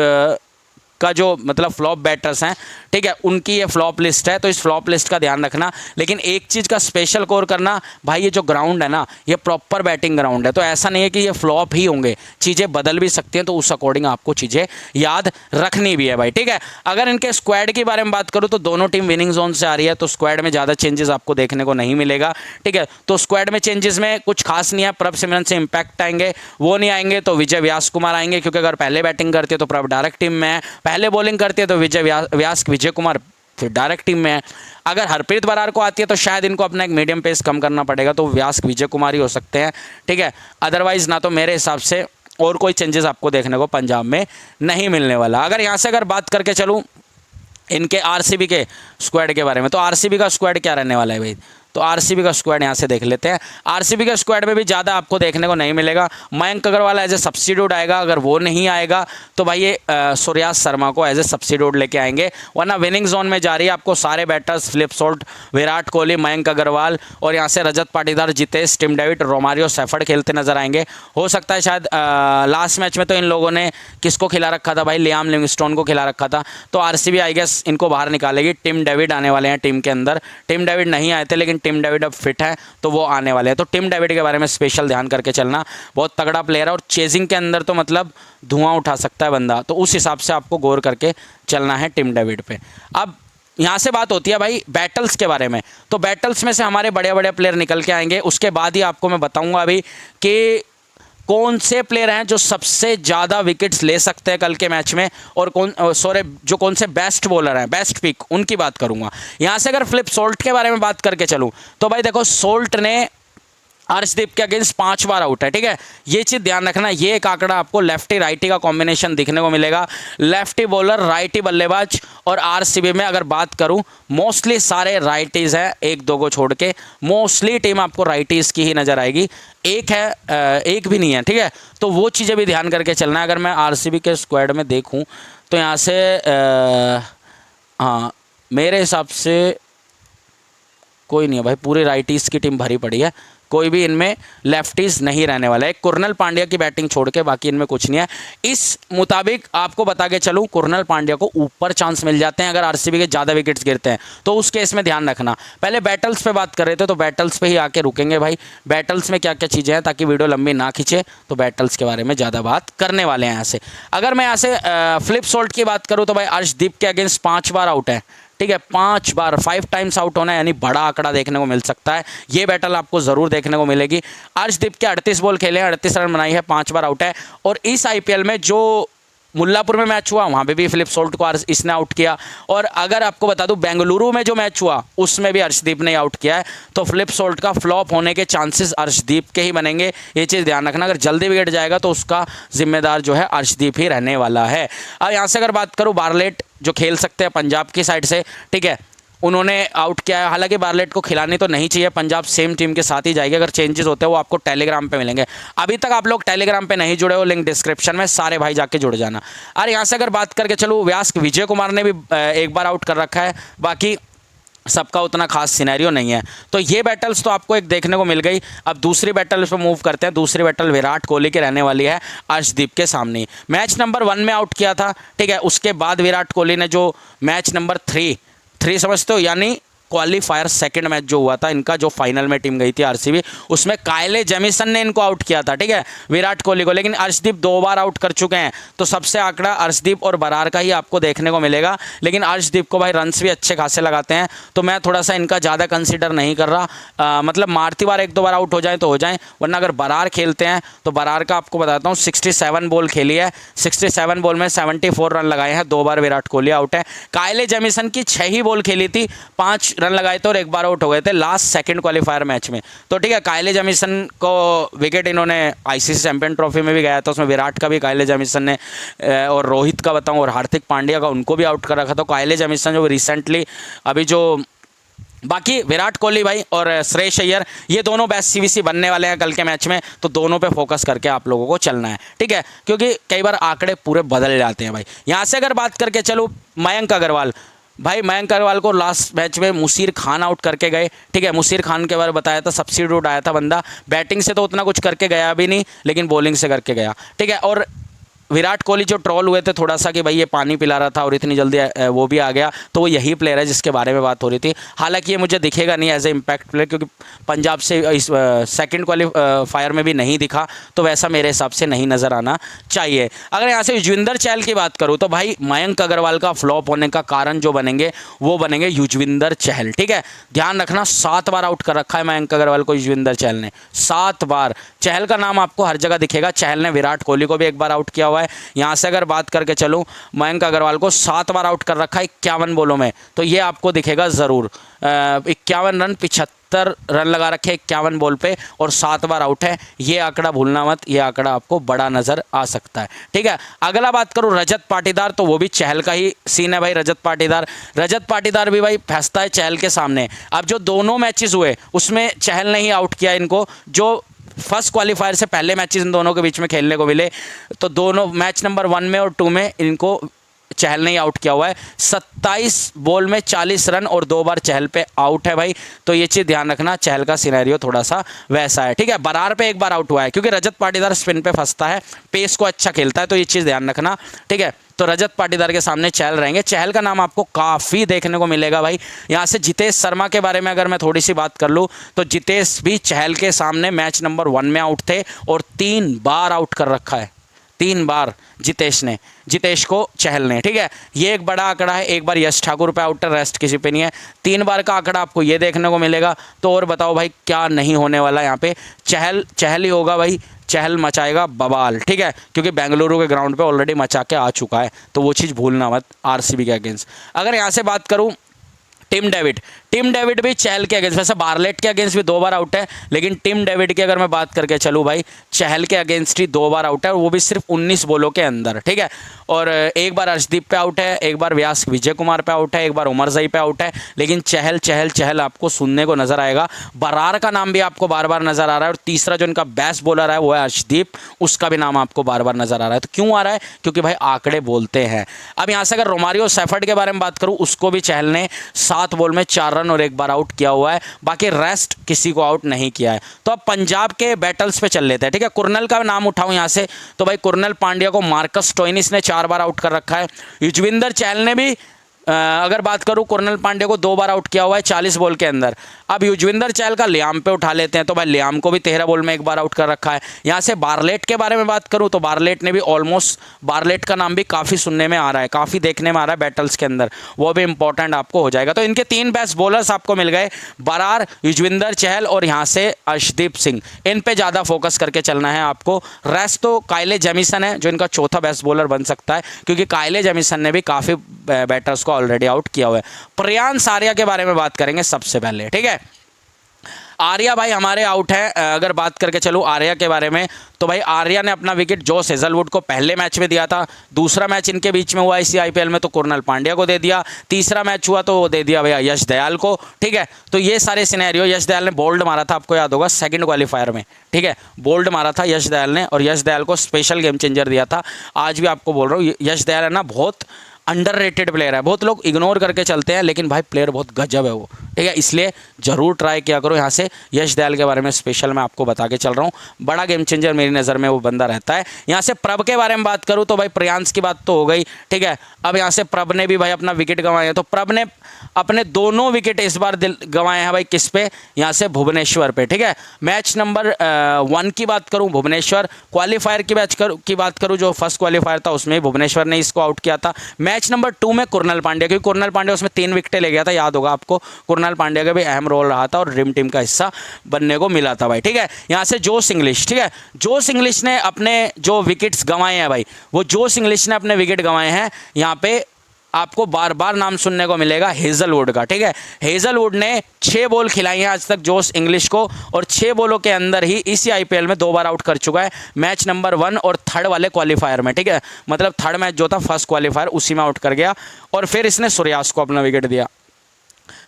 का जो मतलब फ्लॉप बैटर्स हैं, ठीक है, उनकी ये फ्लॉप लिस्ट है, तो इस फ्लॉप लिस्ट का ध्यान रखना। लेकिन एक चीज़ का स्पेशल कोर करना भाई, ये जो ग्राउंड है ना, ये प्रॉपर बैटिंग ग्राउंड है, तो ऐसा नहीं है कि ये फ्लॉप ही होंगे, चीज़ें बदल भी सकती हैं, तो उस अकॉर्डिंग आपको चीज़ें याद रखनी भी है भाई, ठीक है। अगर इनके स्क्वाड के बारे में बात करूँ तो दोनों टीम विनिंग जोन से आ रही है, तो स्क्वाड में ज़्यादा चेंजेस आपको देखने को नहीं मिलेगा, ठीक है। तो स्क्वाड में चेंजेस में कुछ खास नहीं है, प्रभ सिमरन से इंपैक्ट आएंगे, वो नहीं आएंगे तो विजय व्यास कुमार आएंगे, क्योंकि अगर पहले बैटिंग करते हैं तो प्रभ डायरेक्ट टीम में है, पहले बॉलिंग करते हैं तो विजय व्यास विजय कुमार फिर डायरेक्ट टीम में है। अगर हरप्रीत बरार को आती है तो शायद इनको अपना एक मीडियम पेस कम करना पड़ेगा, तो व्यास विजय कुमार ही हो सकते हैं, ठीक है। अदरवाइज ना तो मेरे हिसाब से और कोई चेंजेस आपको देखने को पंजाब में नहीं मिलने वाला। अगर यहाँ से अगर बात करके चलूँ इनके आरसीबी के स्क्वाड के बारे में, तो आरसीबी का स्क्वाड क्या रहने वाला है भाई, तो आरसीबी का स्क्वाड यहाँ से देख लेते हैं। आरसीबी के स्क्वाड में भी ज़्यादा आपको देखने को नहीं मिलेगा। Mayank Agarwal as a substitute आएगा, अगर वो नहीं आएगा तो भाई ये सूर्यास शर्मा को एज ए सब्स्टिट्यूट लेके आएंगे, वरना विनिंग जोन में जा रही है आपको सारे batters, Phil Salt, Virat Kohli, Mayank Agarwal और यहाँ से Rajat Patidar, Jitesh, Tim David, Romario Shepherd खेलते नजर आएंगे। हो सकता है शायद लास्ट मैच में तो इन लोगों ने किसको खिला रखा था भाई, लियाम लिविंगस्टोन को खिला रखा था, तो आरसीबी आई गेस इनको बाहर निकालेगी। टिम डेविड आने वाले हैं टीम के अंदर, टिम डेविड नहीं आए थे लेकिन टिम डेविड अब फिट है तो वो आने वाले हैं, तो टिम डेविड के बारे में स्पेशल ध्यान करके चलना, बहुत तगड़ा प्लेयर है और चेजिंग के अंदर तो मतलब धुआं उठा सकता है बंदा, तो उस हिसाब से आपको गौर करके चलना है टिम डेविड पे। अब यहाँ से बात होती है भाई बैटल्स के बारे में, तो बैटल्स में से हमारे बड़े बड़े प्लेयर निकल के आएंगे, उसके बाद ही आपको मैं बताऊंगा अभी कि कौन से प्लेयर हैं जो सबसे ज़्यादा विकेट्स ले सकते हैं कल के मैच में, और कौन से बेस्ट बॉलर हैं, बेस्ट पिक, उनकी बात करूंगा। यहाँ से अगर फ्लिप सोल्ट के बारे में बात करके चलूँ तो भाई देखो, सोल्ट ने अर्शदीप के अगेंस्ट 5 बार आउट है, ठीक है, ये चीज़ ध्यान रखना। ये एक आंकड़ा आपको लेफ्टी राइटी का कॉम्बिनेशन दिखने को मिलेगा, लेफ्टी बॉलर राइटी बल्लेबाज, और आरसीबी में अगर बात करूं मोस्टली सारे राइटीज़ हैं, एक दो को छोड़ के मोस्टली टीम आपको राइटीज़ की ही नज़र आएगी, एक भी नहीं है, ठीक है, तो वो चीज़ें भी ध्यान करके चलना है। अगर मैं आरसीबी के स्क्वाड में देखूँ तो यहाँ से हाँ, मेरे हिसाब से कोई नहीं है भाई, पूरी राइटीज़ की टीम भरी पड़ी है, कोई भी इनमें लेफ्टीज नहीं रहने वाला है, कुरनल पांड्या की बैटिंग छोड़ के बाकी इनमें कुछ नहीं है। इस मुताबिक आपको बता के चलूं, कुरनल पांड्या को ऊपर चांस मिल जाते हैं अगर आरसीबी के ज़्यादा विकेट्स गिरते हैं, तो उस केस में ध्यान रखना। पहले बैटल्स पे बात कर रहे थे तो बैटल्स पे ही आके रुकेंगे भाई, बैटल्स में क्या क्या चीज़ें हैं, ताकि वीडियो लंबी ना खींचे, तो बैटल्स के बारे में ज़्यादा बात करने वाले हैं यहाँ से। अगर मैं यहाँ से फ्लिप सोल्ट की बात करूँ तो भाई अर्शदीप के अगेंस्ट 5 बार आउट है, ठीक है, 5 बार, 5 टाइम्स आउट होना है, यानी बड़ा आंकड़ा देखने को मिल सकता है, ये बैटल आपको जरूर देखने को मिलेगी। अर्शदीप के 38 बॉल खेले हैं, 38 रन बनाई है, 5 बार आउट है, और इस आईपीएल में जो मुल्लापुर में मैच हुआ वहाँ पे भी फ्लिप सोल्ट को इसने आउट किया, और अगर आपको बता दूं बेंगलुरु में जो मैच हुआ उसमें भी अर्शदीप ने आउट किया है, तो फ्लिप सोल्ट का फ्लॉप होने के चांसेस अर्शदीप के ही बनेंगे, ये चीज़ ध्यान रखना। अगर जल्दी विकेट जाएगा तो उसका जिम्मेदार जो है अर्शदीप ही रहने वाला है। अब यहाँ से अगर बात करूँ बार्लेट जो खेल सकते हैं पंजाब की साइड से, ठीक है, उन्होंने आउट किया है, हालांकि बार्लेट को खिलानी तो नहीं चाहिए, पंजाब सेम टीम के साथ ही जाएगी, अगर चेंजेस होते हैं वो आपको टेलीग्राम पे मिलेंगे। अभी तक आप लोग टेलीग्राम पे नहीं जुड़े हो, लिंक डिस्क्रिप्शन में, सारे भाई जाके जुड़ जाना। और यहाँ से अगर बात करके चलो, व्यास विजय कुमार ने भी एक बार आउट कर रखा है, बाकी सबका उतना खास सिनेरियो नहीं है, तो ये बैटल्स तो आपको एक देखने को मिल गई। अब दूसरी बैटल पर मूव करते हैं, दूसरी बैटल विराट कोहली की रहने वाली है अर्शदीप के सामने। मैच नंबर 1 में आउट किया था, ठीक है, उसके बाद विराट कोहली ने जो मैच नंबर 3 समझते हो, यानी क्वालिफायर सेकंड मैच जो हुआ था इनका, जो फाइनल में टीम गई थी आरसीबी, उसमें कायले जेमिसन ने इनको आउट किया था, ठीक है, विराट कोहली को, लेकिन अर्शदीप 2 बार आउट कर चुके हैं, तो सबसे आंकड़ा अर्शदीप और बरार का ही आपको देखने को मिलेगा। लेकिन अर्शदीप को भाई रन्स भी अच्छे खासे लगाते हैं, तो मैं थोड़ा सा इनका ज़्यादा कंसीडर नहीं कर रहा, मतलब मारती बार 1-2 बार आउट हो जाए तो हो जाए, वरना अगर बरार खेलते हैं तो बरार का आपको बताता हूँ 67 बॉल खेली है, 67 बॉल में 74 रन लगाए हैं, 2 बार विराट कोहली आउट है। कायले जेमिसन की 6 ही बॉल खेली थी, 5 रन लगाए थे और 1 बार आउट हो गए थे लास्ट सेकंड क्वालिफायर मैच में, तो ठीक है, कायले जेमिसन को विकेट इन्होंने आईसीसी चैंपियन ट्रॉफी में भी गया था, उसमें विराट का भी कायले जेमिसन ने, और रोहित का बताऊं, और हार्दिक पांड्या का, उनको भी आउट कर रखा था। कायले जेमिसन जो रिसेंटली अभी जो, बाकी विराट कोहली भाई और श्रेयस अय्यर, ये दोनों बेस्ट सीवीसी बनने वाले हैं कल के मैच में, तो दोनों पे फोकस करके आप लोगों को चलना है, ठीक है, क्योंकि कई बार आंकड़े पूरे बदल जाते हैं भाई। यहाँ से अगर बात करके चलो मयंक अग्रवाल, भाई मयंक अग्रवाल को लास्ट मैच में मुसीर खान आउट करके गए, ठीक है, मुसीर खान के बारे में बताया था, सब्स्टिट्यूट आया था बंदा, बैटिंग से तो उतना कुछ करके गया भी नहीं, लेकिन बॉलिंग से करके गया, ठीक है, और विराट कोहली जो ट्रोल हुए थे थोड़ा सा कि भाई ये पानी पिला रहा था और इतनी जल्दी वो भी आ गया, तो वो यही प्लेयर है जिसके बारे में बात हो रही थी। हालांकि ये मुझे दिखेगा नहीं एज ए इम्पैक्ट प्लेयर, क्योंकि पंजाब से इस सेकंड क्वालीफायर में भी नहीं दिखा, तो वैसा मेरे हिसाब से नहीं नज़र आना चाहिए। अगर यहाँ से युजवेंद्र चहल की बात करूँ तो भाई मयंक अग्रवाल का फ्लॉप होने का कारण जो बनेंगे वो बनेंगे युजवेंद्र चहल। ठीक है, ध्यान रखना 7 बार आउट कर रखा है मयंक अग्रवाल को युजवेंद्र चहल ने, 7 बार। चहल का नाम आपको हर जगह दिखेगा, चहल ने विराट कोहली को भी 1 बार आउट किया हुआ है। यहाँ से अगर बात करके चलूँ, मयंक अग्रवाल को 7 बार आउट कर रखा है 51 बॉलों में, तो ये आपको दिखेगा ज़रूर। 51 रन 75 रन लगा रखे 51 बॉल पे और 7 बार आउट है, ये आंकड़ा भूलना मत, ये आंकड़ा आपको बड़ा नज़र आ सकता है। ठीक है, अगला बात करूँ रजत पाटीदार, तो वो भी चहल का ही सीन है भाई। रजत पाटीदार भी भाई फंसता है चहल के सामने। अब जो दोनों मैचेस हुए उसमें चहल ने ही आउट किया इनको, जो फर्स्ट क्वालीफायर से पहले मैचेस इन दोनों के बीच में खेलने को मिले, तो दोनों मैच नंबर 1 में और 2 में इनको चहल ने ही आउट किया हुआ है। 27 बॉल में 40 रन और 2 बार चहल पे आउट है भाई, तो ये चीज़ ध्यान रखना, चहल का सिनेरियो थोड़ा सा वैसा है। ठीक है, बरार पे 1 बार आउट हुआ है, क्योंकि रजत पाटीदार स्पिन पे फंसता है, पेस को अच्छा खेलता है, तो ये चीज़ ध्यान रखना। ठीक है, तो रजत पाटीदार के सामने चहल रहेंगे। चहल का नाम आपको काफ़ी देखने को मिलेगा भाई। यहाँ से जितेश शर्मा के बारे में अगर मैं थोड़ी सी बात कर लूँ, तो जितेश भी चहल के सामने मैच नंबर 1 में आउट थे और 3 बार आउट कर रखा है, 3 बार जितेश को चहल ने। ठीक है, ये एक बड़ा आंकड़ा है। 1 बार यश ठाकुर पे आउट है, रेस्ट किसी पे नहीं है। 3 बार का आंकड़ा आपको ये देखने को मिलेगा। तो और बताओ भाई क्या नहीं होने वाला यहाँ पे, चहल ही होगा भाई, चहल मचाएगा बवाल। ठीक है, क्योंकि बेंगलुरु के ग्राउंड पे ऑलरेडी मचा के आ चुका है, तो वो चीज़ भूलना मत आरसीबी के अगेंस्ट। अगर यहाँ से बात करूँ टिम डेविड भी चहल के अगेंस्ट, वैसे बार्लेट के अगेंस्ट भी 2 बार आउट है, लेकिन टिम डेविड की अगर मैं बात करके चलूँ भाई, चहल के अगेंस्ट ही 2 बार आउट है, और वो भी सिर्फ 19 बॉलों के अंदर। ठीक है, और 1 बार अर्शदीप पे आउट है, 1 बार व्यास विजय कुमार पे आउट है, 1 बार उमर जई पे आउट है, लेकिन चहल आपको सुनने को नजर आएगा। बरार का नाम भी आपको बार बार नजर आ रहा है, और तीसरा जो इनका बेस्ट बॉलर है वो है अर्शदीप, उसका भी नाम आपको बार बार नजर आ रहा है। तो क्यों आ रहा है? क्योंकि भाई आंकड़े बोलते हैं। अब यहाँ से अगर रोमारियो सेफर्ड के बारे में बात करूँ, उसको भी चहल ने 7 बॉल में 4 रन और 1 बार आउट किया हुआ है, बाकी रेस्ट किसी को आउट नहीं किया है। तो अब पंजाब के बैटल्स पे चल लेते हैं। ठीक है, कुर्नल का नाम उठाऊं यहाँ से, तो भाई कुर्नल पांड्या को मार्कस स्टोइनिस ने 4 बार आउट कर रखा है। युजवेंद्र चहल ने भी अगर बात करूं, कुर्नल पांड्या को 2 बार आउट किया हुआ है 40 बॉल के अंदर। अब युजवेंद्र चहल का लियाम पे उठा लेते हैं, तो भाई लियाम को भी 13 बॉल में 1 बार आउट कर रखा है। यहाँ से बार्लेट के बारे में बात करूं, तो बार्लेट ने भी ऑलमोस्ट, बार्लेट का नाम भी काफ़ी सुनने में आ रहा है, काफ़ी देखने में आ रहा है बैटल्स के अंदर, वो भी इंपॉर्टेंट आपको हो जाएगा। तो इनके 3 बेस्ट बॉलर्स आपको मिल गए, बरार, युजवेंद्र चहल और यहाँ से अर्शदीप सिंह। इन पे ज़्यादा फोकस करके चलना है आपको। रेस्ट तो काइले जेमिसन है जो इनका चौथा बेस्ट बॉलर बन सकता है, क्योंकि काइले जेमिसन ने भी काफ़ी बैटर्स को ऑलरेडी आउट किया हुआ है। प्रियांश आर्या के बारे में बात करेंगे सबसे पहले। ठीक है, आर्या भाई हमारे आउट है। अगर बात करके चलूँ आर्या के बारे में, तो भाई आर्या ने अपना विकेट जोस हेजलवुड को पहले मैच में दिया था, दूसरा मैच इनके बीच में हुआ इसी आईपीएल में तो कुर्नल पांड्या को दे दिया, तीसरा मैच हुआ तो वो दे दिया भैया यश दयाल को। ठीक है, तो ये सारे सिनेरियो, यश दयाल ने बोल्ड मारा था, आपको याद होगा सेकंड क्वालीफायर में। ठीक है, बोल्ड मारा था यश दयाल ने, और यश दयाल को स्पेशल गेम चेंजर दिया था। आज भी आपको बोल रहा हूँ, यश दयाल है ना, बहुत अंडररेटेड प्लेयर है, बहुत लोग इग्नोर करके चलते हैं, लेकिन भाई प्लेयर बहुत गजब है वो। ठीक है, इसलिए ज़रूर ट्राई किया करो। यहाँ से यश दयाल के बारे में स्पेशल मैं आपको बता के चल रहा हूँ, बड़ा गेम चेंजर मेरी नज़र में वो बंदा रहता है। यहाँ से प्रभ के बारे में बात करूँ तो भाई प्रियांश की बात तो हो गई। ठीक है, अब यहाँ से प्रभ ने भी भाई अपना विकेट गंवाया है, तो प्रभ ने अपने दोनों विकेट इस बार गंवाए हैं भाई, किस पे? यहाँ से भुवनेश्वर पे। ठीक है, मैच नंबर 1 की बात करूँ भुवनेश्वर, क्वालीफायर की बात करूँ जो फर्स्ट क्वालीफायर था उसमें भुवनेश्वर ने इसको आउट किया था। मैच नंबर 2 में कुर्नल पांड्या, क्योंकि कुर्नल पांड्या उसमें 3 विकेटें ले गया था, याद होगा आपको। कुर्नल पांड्या का भी अहम रोल रहा था और ड्रीम टीम का हिस्सा बनने को मिला था भाई। ठीक है, यहाँ से जोस इंग्लिश, ठीक है, जोस इंग्लिश ने अपने जो विकेट्स गंवाए हैं भाई, वो जोस इंग्लिश ने अपने विकेट गंवाए हैं। यहाँ पे आपको बार बार नाम सुनने को मिलेगा हेजलवुड का। ठीक है, हेजलवुड ने 6 बॉल खिलाई हैं आज तक जोस इंग्लिश को, और 6 बॉलों के अंदर ही इसी आईपीएल में 2 बार आउट कर चुका है, मैच नंबर 1 और 3rd वाले क्वालीफायर में। ठीक है, मतलब 3rd मैच जो था फर्स्ट क्वालीफायर उसी में आउट कर गया, और फिर इसने सूर्यास को अपना विकेट दिया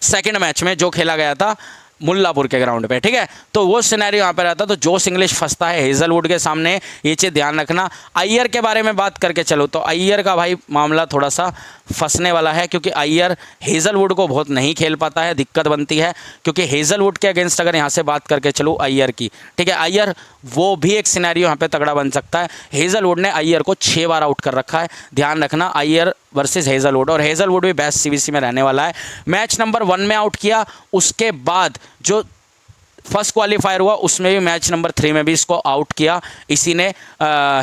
2nd मैच में जो खेला गया था मुल्लापुर के ग्राउंड पे। ठीक है, तो वो सिनेरियो यहाँ पे रहता, तो जोस इंग्लिश फंसता है हेजलवुड के सामने, ये चीज़ ध्यान रखना। अय्यर के बारे में बात करके चलो, तो अय्यर का भाई मामला थोड़ा सा फंसने वाला है, क्योंकि अय्यर हेजलवुड को बहुत नहीं खेल पाता है, दिक्कत बनती है, क्योंकि हेजलवुड के अगेंस्ट अगर यहाँ से बात करके चलो अय्यर की, ठीक है, अय्यर वो भी एक सिनेरियो यहाँ पे तगड़ा बन सकता है। हेजलवुड ने अय्यर को 6 बार आउट कर रखा है, ध्यान रखना, अय्यर वर्सेस हेजलवुड, और हेजलवुड भी बेस्ट सीवीसी में रहने वाला है। मैच नंबर 1 में आउट किया, उसके बाद जो फर्स्ट क्वालिफायर हुआ उसमें भी मैच नंबर 3 में भी इसको आउट किया इसी ने।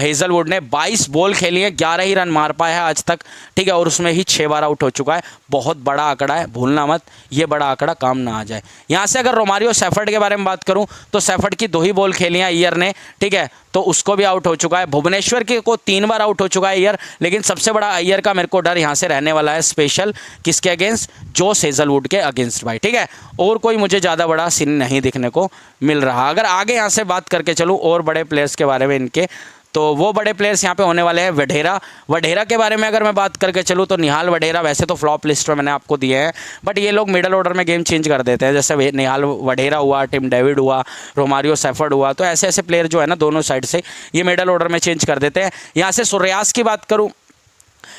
हेजलवुड ने 22 बॉल खेली है, 11 ही रन मार पाया है आज तक, ठीक है, और उसमें ही 6 बार आउट हो चुका है। बहुत बड़ा आंकड़ा है, भूलना मत, ये बड़ा आंकड़ा काम ना आ जाए। यहाँ से अगर रोमारियो सेफर्ड के बारे में बात करूँ तो सेफर्ड की 2 ही बॉल खेली हैं अय्यर ने, ठीक है, तो उसको भी आउट हो चुका है। भुवनेश्वर के को 3 बार आउट हो चुका है अय्यर, लेकिन सबसे बड़ा अय्यर का मेरे को डर यहाँ से रहने वाला है स्पेशल, किसके अगेंस्ट, जोश हेजलवुड के अगेंस्ट भाई, ठीक है, और कोई मुझे ज़्यादा बड़ा सीन नहीं दिखने को मिल रहा। अगर आगे यहाँ से बात करके चलूँ और बड़े प्लेयर्स के बारे में इनके, तो वो बड़े प्लेयर्स यहाँ पे होने वाले हैं वढेरा के बारे में अगर मैं बात करके चलूँ तो निहाल वढेरा वैसे तो फ्लॉप लिस्ट में मैंने आपको दिए हैं, बट ये लोग मिडल ऑर्डर में गेम चेंज कर देते हैं, जैसे निहाल वढेरा हुआ, टिम डेविड हुआ, रोमारियो सेफर्ड हुआ, तो ऐसे ऐसे प्लेयर जो है ना दोनों साइड से ये मिडल ऑर्डर में चेंज कर देते हैं। यहाँ से सूर्यास की बात करूँ,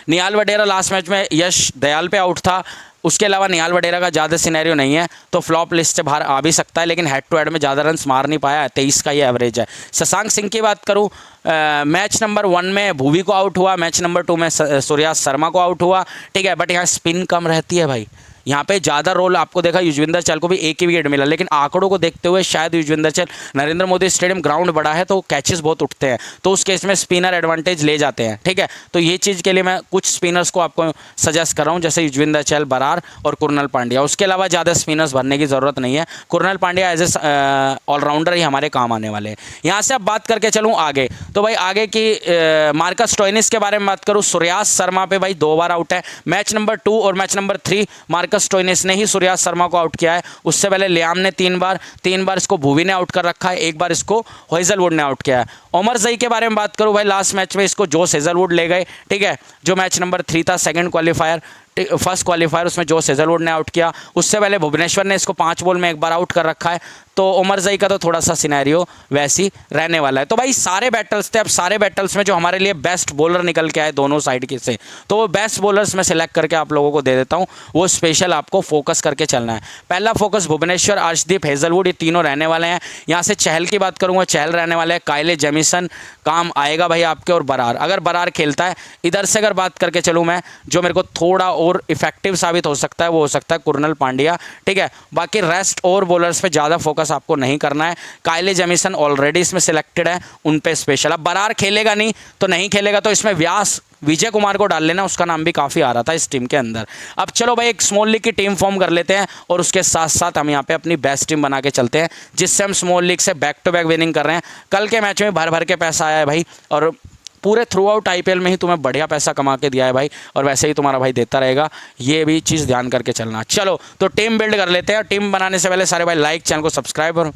निहाल वढेरा लास्ट मैच में यश दयाल पे आउट था, उसके अलावा निहाल वढेरा का ज़्यादा सिनेरियो नहीं है, तो फ्लॉप लिस्ट से बाहर आ भी सकता है, लेकिन हेड टू हेड में ज़्यादा रन्स मार नहीं पाया, 23 का ये एवरेज है। शशांक सिंह की बात करूँ, मैच नंबर 1 में भुवी को आउट हुआ, मैच नंबर 2 में सूर्यास शर्मा को आउट हुआ, ठीक है, बट यहाँ स्पिन कम रहती है भाई, यहाँ पे ज़्यादा रोल आपको देखा, युजवेंद्र चहल को भी 1 ही विकेट मिला, लेकिन आंकड़ों को देखते हुए शायद युजवेंद्र चहल, नरेंद्र मोदी स्टेडियम ग्राउंड बड़ा है तो कैचेस बहुत उठते हैं, तो उस केस में स्पिनर एडवांटेज ले जाते हैं, ठीक है, तो ये चीज़ के लिए मैं कुछ स्पिनर्स को आपको सजेस्ट कर रहा हूँ, जैसे युजवेंद्र चहल, बरार और कुरनल पांड्या। उसके अलावा ज़्यादा स्पिनर्स भरने की ज़रूरत नहीं है, Krunal Pandya as a allrounder ही हमारे काम आने वाले हैं। यहाँ से अब बात करके चलूँ आगे, तो भाई आगे की मार्कस स्टोइनिस के बारे में बात करूँ, सूर्यास शर्मा पे भाई 2 बार आउट है, मैच नंबर 2 और मैच नंबर 3 मार्कस स्टोइनिस ने ही सूर्यास शर्मा को आउट किया है, उससे पहले लियाम ने 3 बार इसको भुवी ने आउट कर रखा है, 1 बार इसको हेजलवुड ने आउट किया है। ओमर जई के बारे में बात करूं भाई, लास्ट मैच में इसको जोश हेजलवुड ले गए, ठीक है, जो मैच नंबर 3 था, सेकंड क्वालिफायर, फर्स्ट क्वालिफायर उसमें जोश हेजलवुड ने आउट किया, उससे पहले भुवनेश्वर ने इसको 5 बॉल में 1 बार आउट कर रखा है, तो उमर जई का तो थोड़ा सा सिनेरियो वैसी रहने वाला है। तो भाई सारे बैटल्स थे, अब सारे बैटल्स में जो हमारे लिए बेस्ट बॉलर निकल के आए दोनों साइड के से, तो वो बेस्ट बॉलर्स में सेलेक्ट करके आप लोगों को दे देता हूँ, वो स्पेशल आपको फोकस करके चलना है। पहला फोकस भुवनेश्वर, अर्शदीप, हेजलवुड, ये तीनों रहने वाले हैं। यहाँ से चहल की बात करूँगा, चहल रहने वाले हैं, कायले जेमिसन काम आएगा भाई आपके, और बरार, अगर बरार खेलता है। इधर से अगर बात करके चलूँ मैं, जो मेरे को थोड़ा और इफेक्टिव साबित हो सकता है वो हो सकता है कुरनल पांड्या, ठीक है, बाकी रेस्ट और बॉलर्स पे ज़्यादा फोकस आपको नहीं करना है। कायले जेमिसन ऑलरेडी इसमें सिलेक्टेड है, उन पे स्पेशल। अब बरार खेलेगा नहीं तो नहीं खेलेगा, तो इसमें व्यास, विजय कुमार को डाल लेना, उसका नाम भी काफ़ी आ रहा था इस टीम के अंदर। अब चलो भाई एक स्मॉल लीग की टीम फॉर्म कर लेते हैं, और उसके साथ साथ हम यहाँ पे अपनी बेस्ट टीम बना के चलते हैं, जिससे हम स्मॉल लीग से बैक टू बैक विनिंग कर रहे हैं। कल के मैच में भर भर के पैसा आया है भाई, और पूरे थ्रू आउट आईपीएल में ही तुम्हें बढ़िया पैसा कमा के दिया है भाई, और वैसे ही तुम्हारा भाई देता रहेगा, ये भी चीज़ ध्यान करके चलना। चलो तो टीम बिल्ड कर लेते हैं। टीम बनाने से पहले सारे भाई लाइक, चैनल को सब्सक्राइब और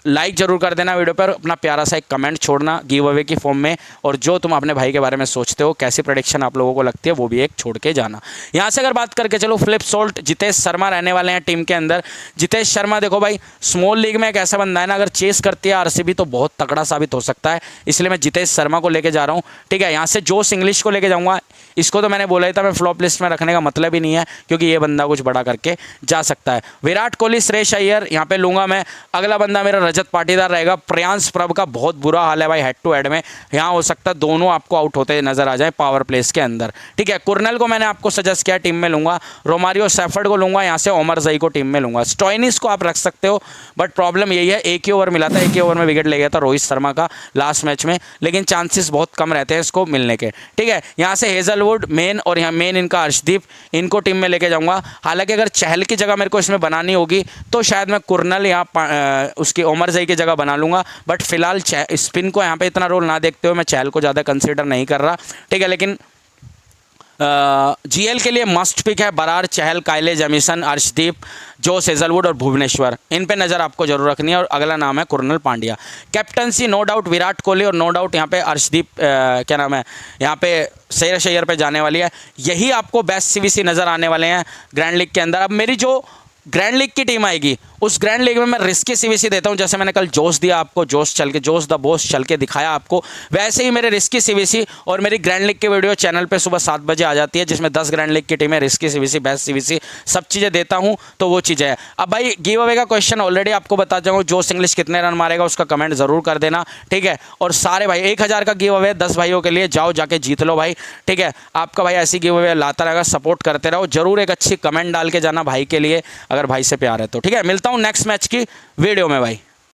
लाइक जरूर कर देना, वीडियो पर अपना प्यारा सा एक कमेंट छोड़ना गिव अवे की फॉर्म में, और जो तुम अपने भाई के बारे में सोचते हो, कैसी प्रेडिक्शन आप लोगों को लगती है, वो भी एक छोड़ के जाना। यहाँ से अगर बात करके चलो, फ्लिप सोल्ट, जितेश शर्मा रहने वाले हैं टीम के अंदर। जितेश शर्मा देखो भाई, स्मॉल लीग में एक ऐसा बंदा है ना, अगर चेस करती है आरसीबी तो बहुत तगड़ा साबित हो सकता है, इसलिए मैं जितेश शर्मा को लेके जा रहा हूँ, ठीक है। यहाँ से जोश इंग्लिश को लेके जाऊँगा, इसको तो मैंने बोला ही था, मैं फ्लॉप लिस्ट में रखने का मतलब ही नहीं है, क्योंकि ये बंदा कुछ बड़ा करके जा सकता है। विराट कोहली, श्रेयस अय्यर यहाँ पे लूँगा मैं। अगला बंदा मेरा रजत पाटीदार रहेगा। प्रियांश प्रभ का बहुत बुरा हाल है भाई हेड टू हेड में, यहाँ हो सकता है दोनों आपको आउट होते नजर आ जाए पावर प्लेस के अंदर, ठीक है। कुरनल को मैंने आपको सजेस्ट किया टीम में लूँगा, रोमारियो सेफर्ड को लूँगा, यहाँ से ओमर जई को टीम में लूँगा। स्टोइनिस को आप रख सकते हो, बट प्रॉब्लम यही है, 1 ही ओवर मिला था, 1 ही ओवर में विकेट ले गया था रोहित शर्मा का लास्ट मैच में, लेकिन चांसेस बहुत कम रहते हैं इसको मिलने के, ठीक है। यहाँ से हेजलवुड मेन, और यहाँ मेन इनका अर्शदीप, इनको टीम में लेके जाऊँगा। हालांकि अगर चहल की जगह मेरे को इसमें बनानी होगी तो शायद मैं कुरनल यहाँ उसकी ओमर जई की जगह बना लूँगा, बट फिलहाल स्पिन को यहाँ पे इतना रोल ना देखते हुए मैं चहल को ज़्यादा कंसीडर नहीं कर रहा, ठीक है। लेकिन जीएल के लिए मस्ट पिक है बरार, चहल, कायले जेमिसन, अर्शदीप, जोश हेजलवुड और भुवनेश्वर, इन पे नज़र आपको जरूर रखनी है। और अगला नाम है Krunal Pandya. Captaincy no doubt Virat Kohli, और नो डाउट यहाँ पे अर्शदीप, क्या नाम है, यहाँ पे श्रेयस अय्यर पे जाने वाली है। यही आपको बेस्ट सीवीसी नज़र आने वाले हैं ग्रैंड लीग के अंदर। अब मेरी जो ग्रैंड लीग की टीम आएगी उस ग्रैंड लीग में मैं रिस्की सीवीसी देता हूं, जैसे मैंने कल जोश दिया आपको, जोश द बॉस चल के दिखाया आपको, वैसे ही मेरे रिस्की सीवीसी और मेरी ग्रैंड लीग की वीडियो चैनल पे सुबह 7 बजे आ जाती है, जिसमें 10 ग्रैंड लीग की टीमें, रिस्की सीवीसी, बेस्ट सीवीसी, सब चीज़ें देता हूं। तो वो चीज़ें है। अब भाई गिव अवे का क्वेश्चन ऑलरेडी आपको बता जाऊँ, जोश इंग्लिश कितने रन मारेगा उसका कमेंट जरूर कर देना, ठीक है। और सारे भाई 1000 का गिव अवे 10 भाइयों के लिए, जाओ जाके जीत लो भाई, ठीक है। आपका भाई ऐसी गिव अवे लाता रहेगा, सपोर्ट करते रहो, जरूर एक अच्छी कमेंट डाल के जाना भाई के लिए, अगर भाई से प्यार है तो, ठीक है। मिलता हूँ नेक्स्ट मैच की वीडियो में भाई।